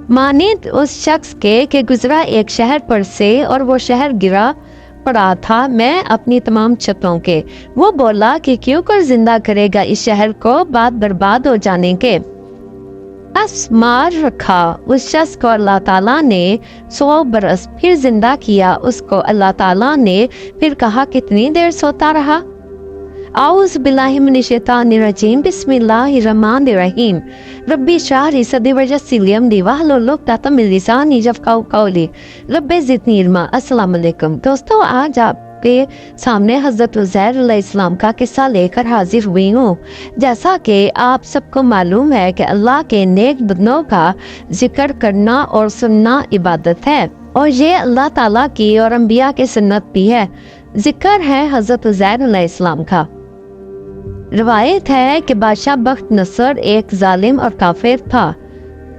मानित उस शख्स के गुजरा एक शहर पर से और वो शहर गिरा पड़ा था मैं अपनी तमाम छतों के। वो बोला कि क्यों कर जिंदा करेगा इस शहर को बाद बर्बाद हो जाने के। बस मार रखा उस शख्स को अल्लाह ताला ने 100 बरस, फिर जिंदा किया उसको अल्लाह ताला ने। फिर कहा कितनी देर सोता रहा। आउज़ बिल्लाहि मिनश शैतानिर रजीम बिस्मिल्लाहिर्रहमानिर्रहीम रब्बी इश्रह ली सदरी वयस्सिर ली अमरी वहलुल उक़दतम मिन लिसानी यफ़क़हू क़ौली रब्बि ज़िदनी इल्मा। अस्सलाम वालेकुम दोस्तों, आज आपके सामने हज़रत उज़ैर अलैहिस्सलाम का किस्सा लेकर हाजिर हुई हूँ। जैसा कि आप सबको मालूम है कि अल्लाह के नेक बंदों का जिक्र करना और सुनना इबादत है और ये अल्लाह ताला की और अंबिया की सुन्नत भी है। जिक्र है हज़रत उज़ैर अलैहिस्सलाम का। रवायत है कि बादशाह बख्त नसर एक जालिम और काफिर था।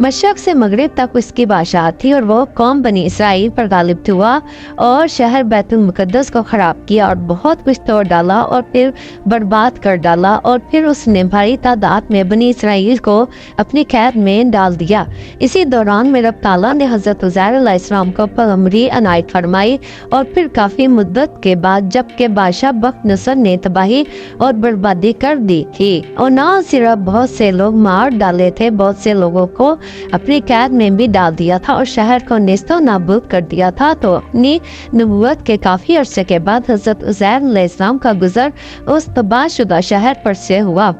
मशरक से मगरिब तक उसकी बादशाह थी और वो कौम बनी इसराइल पर गालिब हुआ और शहर बैतुल मुकद्दस को खराब किया और बहुत कुछ तोड़ डाला और फिर बर्बाद कर डाला। और फिर उसने भारी तादाद में बनी इसराइल को अपनी कैद में डाल दिया। इसी दौरान में रब ताला ने हज़रत उज़ैर अलैहिस्सलाम को पैगम्बरी अनायत फरमाई। और फिर काफ़ी मुद्दत के बाद जबकि बादशाह बख्त नसर ने तबाही और बर्बादी कर दी थी और न सिर्फ बहुत से लोग मार डाले थे, बहुत से लोगों को अपनी कैद में भी डाल दिया था और शहर को नेस्तो नाबूद कर दिया था। तो अपनी नबूवत के काफी अरसे के बाद हज़रत उज़ैर अलैहिस्सलाम का गुजर उस तबाहशुदा शहर पर से हुआ।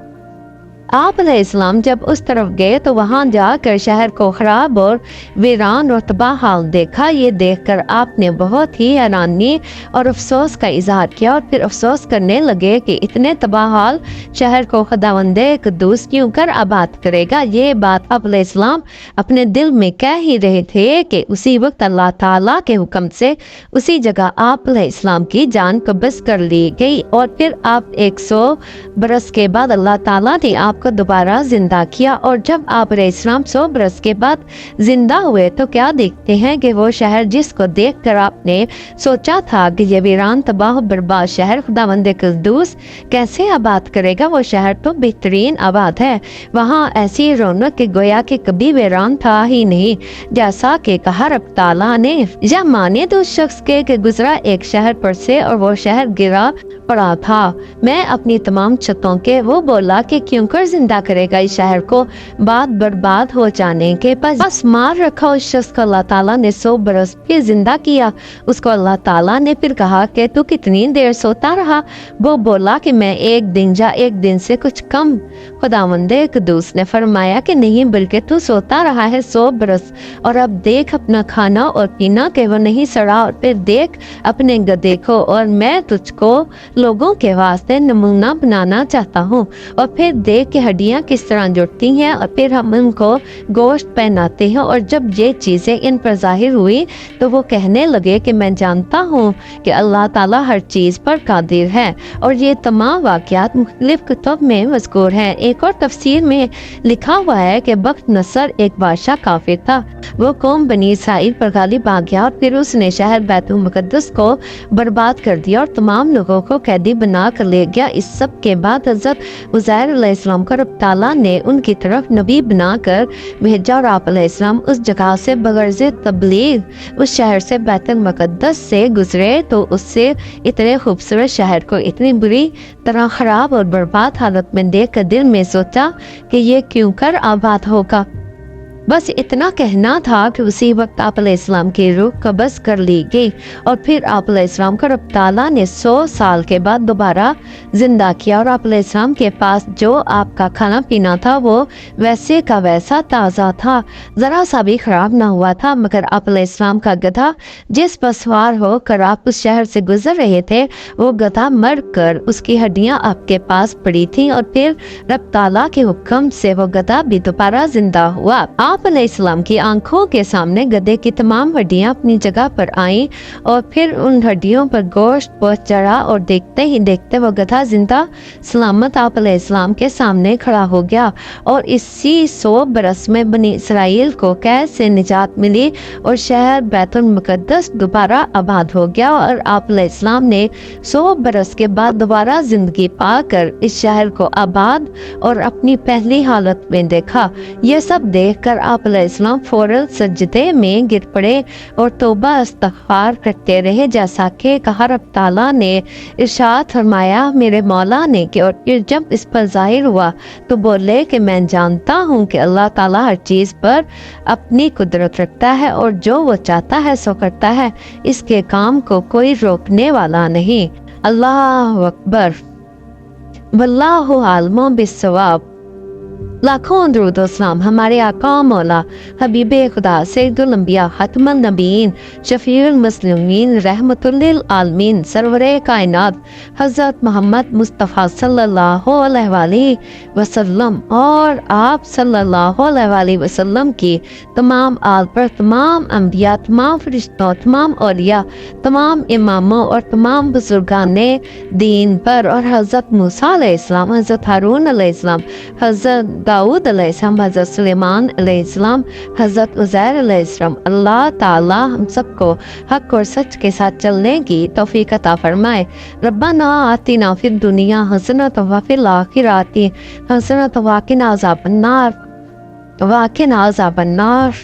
आप अलैहिस्सलाम जब उस तरफ गए तो वहां जाकर शहर को खराब और वीरान और तबाह हाल देखा। ये देखकर आपने बहुत ही हैरानी और अफसोस का इजहार किया और फिर अफसोस करने लगे कि इतने तबाह हाल शहर को खुदावंदे कुद्दूस क्यों कर आबाद करेगा। ये बात आप अलैहिस्सलाम अपने दिल में कह ही रहे थे कि उसी वक्त अल्लाह ताला के हुक्म से उसी जगह आप अलैहिस्सलाम की जान कब्ज़ कर ली गई। और फिर आप 100 बरस के बाद अल्लाह ताला ने आप को दोबारा जिंदा किया। और जब आप अलैहिस्सलाम 100 बरस के बाद जिंदा हुए तो क्या देखते हैं कि वो शहर जिसको देखकर आपने सोचा था कि ये वीरान तबाह बर्बाद शहर खुदावंद कुद्दूस कैसे आबाद करेगा, वो शहर तो बेहतरीन आबाद है। वहाँ ऐसी रौनक के गोया कि कभी वीरान था ही नहीं। जैसा कि कहा रब ताला ने, या माने तो उस शख्स के गुजरा एक शहर पर से और वो शहर गिरा पड़ा था मैं अपनी तमाम छतों के। वो बोला कि क्यों कर जिंदा करेगा इस शहर को बाद बर्बाद हो जाने के। बस मार रखा उस शख्स को अल्लाह ताला ने 100 बरस फिर जिंदा किया। उसको अल्लाह ताला ने फिर कहा कि तू कितनी देर सोता रहा। वो बोला कि मैं एक दिन या एक दिन से कुछ कम। खुदावंदे कुद्दूस ने फरमाया कि नहीं, बल्कि तू सोता रहा है 100 बरस। और अब देख अपना खाना और पीना कि वो नहीं सड़ा। और फिर देख अपने गधे को और मैं तुझको लोगों के वास्ते नमूना बनाना चाहता हूँ। और फिर देख कि हड्डियाँ किस तरह जुड़ती हैं और फिर हम उनको गोश्त पहनाते हैं। और जब ये चीज़ें इन पर जाहिर हुई तो वो कहने लगे कि मैं जानता हूँ कि अल्लाह ताला हर चीज़ पर कादिर है। और ये तमाम वाक़यात मुख्तलिफ कुतुब में मज़कूर हैं। एक और तफसीर में लिखा हुआ है कि बख्त नसर एक बादशाह काफिर था। वो कौम बनी इसराइल पर गालिब आ गया और फिर उसने शहर बैतुल मुकद्दस को बर्बाद कर दिया और तमाम लोगों को कैदी बना कर ले गया। इस सब के बाद हज़रत उज़ैर अलैहिस्सलाम को रब ताला ने उनकी तरफ नबी बनाकर भेजा और आप अलैहिस्सलाम उस जगह से बगर्ज़ तबलीग उस शहर से बैतुल मुकद्दस से गुजरे तो उससे इतने खूबसूरत शहर को इतनी बुरी तरह खराब और बर्बाद हालत में देख कर दिल में सोचा कि ये क्यों कर आबाद होगा। बस इतना कहना था कि उसी वक्त आप अलैहिस्सलाम की रूह कब्ज़ कर ली गई। और फिर आप अलैहिस्सलाम को रब ताला ने 100 साल के बाद दोबारा जिंदा किया। और आप अलैहिस्सलाम के पास जो आपका खाना पीना था वो वैसे का वैसा ताज़ा था, ज़रा सा भी ख़राब ना हुआ था। मगर आप अलैहिस्सलाम का गधा जिस पर सवार होकर आप उस शहर से गुजर रहे थे वो गधा मर कर उसकी हड्डियाँ आपके पास पड़ी थी। और फिर रब ताला के हुक्म से वो गधा भी दोबारा जिंदा हुआ। आप अलैहिस्सलाम की आंखों के सामने गधे की तमाम हड्डियां अपनी जगह पर आईं और फिर उन हड्डियों पर गोश्त पहुंच चढ़ा और देखते ही देखते वो गधा जिंदा सलामत आप अलैहिस्सलाम के सामने खड़ा हो गया। और इसी 100 बरस में बनी इसराइल को कैद से निजात मिली और शहर बैतुल मुकद्दस दोबारा आबाद हो गया। और आप अलैहिस्सलाम ने 100 बरस के बाद दोबारा जिंदगी पाकर इस शहर को आबाद और अपनी पहली हालत में देखा। यह सब देखकर आप अलैहिस्सलाम फौरन सजदे में गिर पड़े और तौबा इस्तग़फ़ार करते रहे, जैसा कि कहा रब ताला ने इरशाद फरमाया मेरे मौला ने कि और फिर जब इस पर ज़ाहिर हुआ तो बोले कि मैं जानता हूँ कि अल्लाह ताला हर चीज़ पर अपनी कुदरत रखता है और जो वो चाहता है सो करता है, इसके काम को कोई रोकने वाला नहीं। अल्लाह अकबर। वल्लाहु आलिम बिस्सवाब। लाखों दरूद और सलाम हमारे आका मौला हबीबे खुदा सैयदुल अंबिया खत्मुन नबीयीन शफीउल मुस्लिमीन रहमतुल लिल आलमीन सरवरे कायनात हज़रत मोहम्मद मुस्तफ़ा सल्लल्लाहु अलैहि वसल्लम और आप सल्लल्लाहु अलैहि वसल्लम की तमाम आल पर, तमाम अंबिया, तमाम फरिश्तों, तमाम औलिया, तमाम इमामों और तमाम बुजुर्गाने दीन पर, और हज़रत मूसा अलैहिस्सलाम, हज़रत हारून अलैहिस्सलाम, हज़रत दाऊद अलैहिस्सलाम, हज़रत सुलेमान अलैहिस्सलाम, हज़रत उज़ैर अलैहिस्सलाम। अल्लाह ताला हम सबको हक और सच के साथ चलने की तौफीक अता फरमाए। रब्बना आतिना फिद दुनिया हसनतन व फिल आखिरति हसनतन व क़िना अज़ाबन्नार।